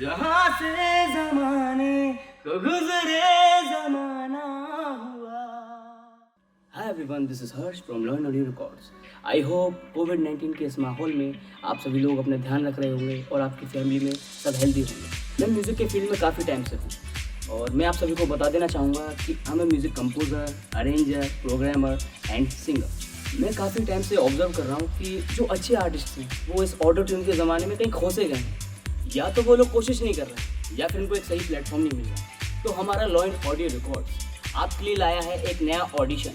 जहाँ से जमाने को गुजरे जमाना हुआ। Hi everyone, this is Harsh from Learn Audio Records. I hope कोविड-19 के इस माहौल में आप सभी लोग अपना ध्यान रख रहे होंगे और आपकी फैमिली में सब हेल्दी होंगे। मैं म्यूज़िक के फील्ड में काफ़ी टाइम से हूँ और मैं आप सभी को बता देना चाहूँगा कि I'm a music composer, arranger, programmer and singer. मैं काफ़ी टाइम से ऑब्जर्व कर रहा हूँ कि जो अच्छे आर्टिस्ट हैं वो इस ऑटो ट्यून के ज़माने में कहीं खोसे गए हैं। या तो वो लोग कोशिश नहीं कर रहे हैं या फिर उनको एक सही प्लेटफॉर्म नहीं मिल रहा। तो हमारा लर्न ऑडियो रिकॉर्ड्स आपके लिए लाया है एक नया ऑडिशन।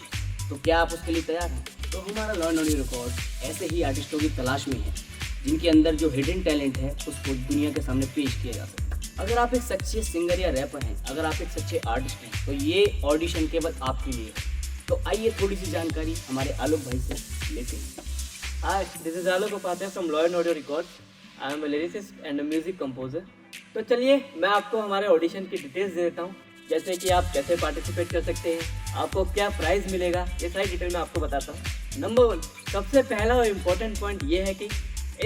तो क्या आप उसके लिए तैयार हैं? तो हमारा लर्न ऑडियो रिकॉर्ड्स ऐसे ही आर्टिस्टों की तलाश में है जिनके अंदर जो हिडन टैलेंट है उसको दुनिया के सामने पेश किया जा सकता है। अगर आप एक सच्चे सिंगर या रैपर हैं, अगर आप एक सच्चे आर्टिस्ट हैं, तो ये ऑडिशन केवल आपके लिए है। तो आइए थोड़ी सी जानकारी हमारे आलोक भाई से लेते हैं। Hi, this is Alok Upadhyay from Learn Audio Records. I am a lyricist and a music composer. तो चलिए मैं आपको हमारे ऑडिशन की डिटेल्स दे देता हूँ, जैसे कि आप कैसे पार्टिसिपेट कर सकते हैं, आपको क्या प्राइज़ मिलेगा, ये सारी डिटेल मैं आपको बताता हूँ। नंबर 1, सबसे पहला और इम्पोर्टेंट पॉइंट ये है कि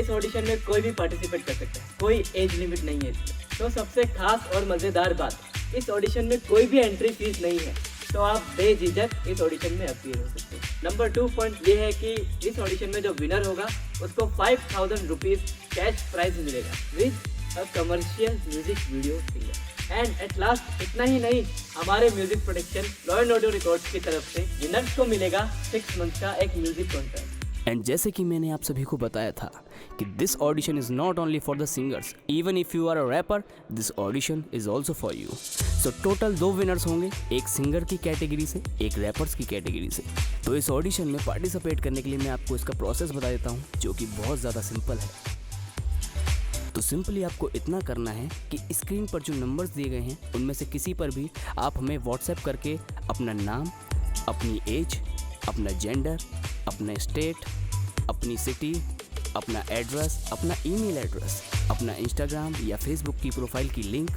इस ऑडिशन में कोई भी पार्टिसिपेट कर सकता है, कोई एज लिमिट नहीं है इसमें। तो सबसे खास और मज़ेदार बात, इस ऑडिशन में कोई भी एंट्री फीस नहीं है, तो आप बेझिझक इस ऑडिशन में अपीयर हो सकते हैं। नंबर 2 पॉइंट ये है कि इस ऑडिशन में जो विनर होगा उसको 5000 रुपीज़ कैश प्राइज मिलेगा with a commercial music video singer. And at last इतना ही नहीं, हमारे music production learn audio records की तरफ से विनर्स को मिलेगा 6 मंथ का एक म्यूजिक कॉन्ट्रैक्ट। एंड जैसे कि मैंने आप सभी को बताया था कि this audition is not only for the singers, even if you are a rapper, this audition is also for you. So total 2 winners होंगे, एक सिंगर की कैटेगरी से, एक रैपर्स की कैटेगरी से। तो इस ऑडिशन में पार्टिसिपेट करने के लिए मैं आपको इसका प्रोसेस बता देता हूँ, जो कि बहुत ज़्यादा सिंपल है। तो सिंपली आपको इतना करना है कि स्क्रीन पर जो नंबर्स दिए गए हैं उनमें से किसी पर भी आप हमें व्हाट्सएप करके अपना नाम, अपनी एज, अपना जेंडर, अपना स्टेट, अपनी सिटी, अपना एड्रेस, अपना ईमेल एड्रेस, अपना इंस्टाग्राम या फेसबुक की प्रोफाइल की लिंक,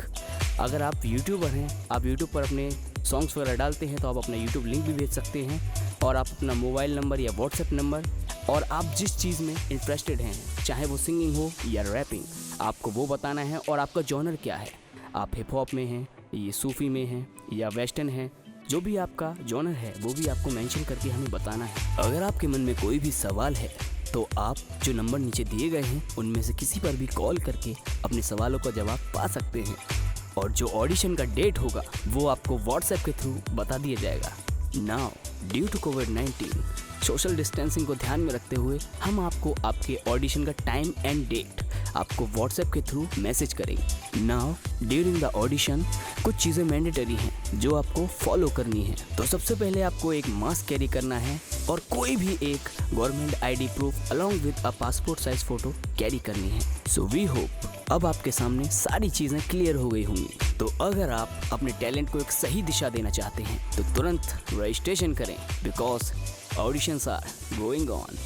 अगर आप यूट्यूबर हैं, आप यूट्यूब पर अपने सॉन्ग्स वगैरह डालते हैं तो आप अपना यूट्यूब लिंक भी भेज सकते हैं, और आप अपना मोबाइल नंबर या व्हाट्सएप नंबर, और आप जिस चीज़ में इंटरेस्टेड हैं, चाहे वो सिंगिंग हो या रैपिंग, आपको वो बताना है। और आपका जॉनर क्या है, आप हिप हॉप में हैं, ये सूफ़ी में हैं या वेस्टर्न है, जो भी आपका जॉनर है वो भी आपको मेंशन करके हमें बताना है। अगर आपके मन में कोई भी सवाल है तो आप जो नंबर नीचे दिए गए हैं उनमें से किसी पर भी कॉल करके अपने सवालों का जवाब पा सकते हैं, और जो ऑडिशन का डेट होगा वो आपको व्हाट्सएप के थ्रू बता दिया जाएगा। नाउ ड्यू टू कोविड-19 सोशल डिस्टेंसिंग को ध्यान में रखते हुए हम आपको आपके ऑडिशन का टाइम एंड डेट आपको व्हाट्सएप के थ्रू मैसेज करेंगे। नाउ ड्यूरिंग द ऑडिशन कुछ चीज़ें मैंडेटरी हैं जो आपको फॉलो करनी है। तो सबसे पहले आपको एक मास्क कैरी करना है और कोई भी एक government ID proof along with a passport size photo carry करनी है। सो वी होप अब आपके सामने सारी चीज़ें क्लियर हो गई होंगी। तो अगर आप अपने टैलेंट को एक सही दिशा देना चाहते हैं तो तुरंत रजिस्ट्रेशन करें, because auditions are going on.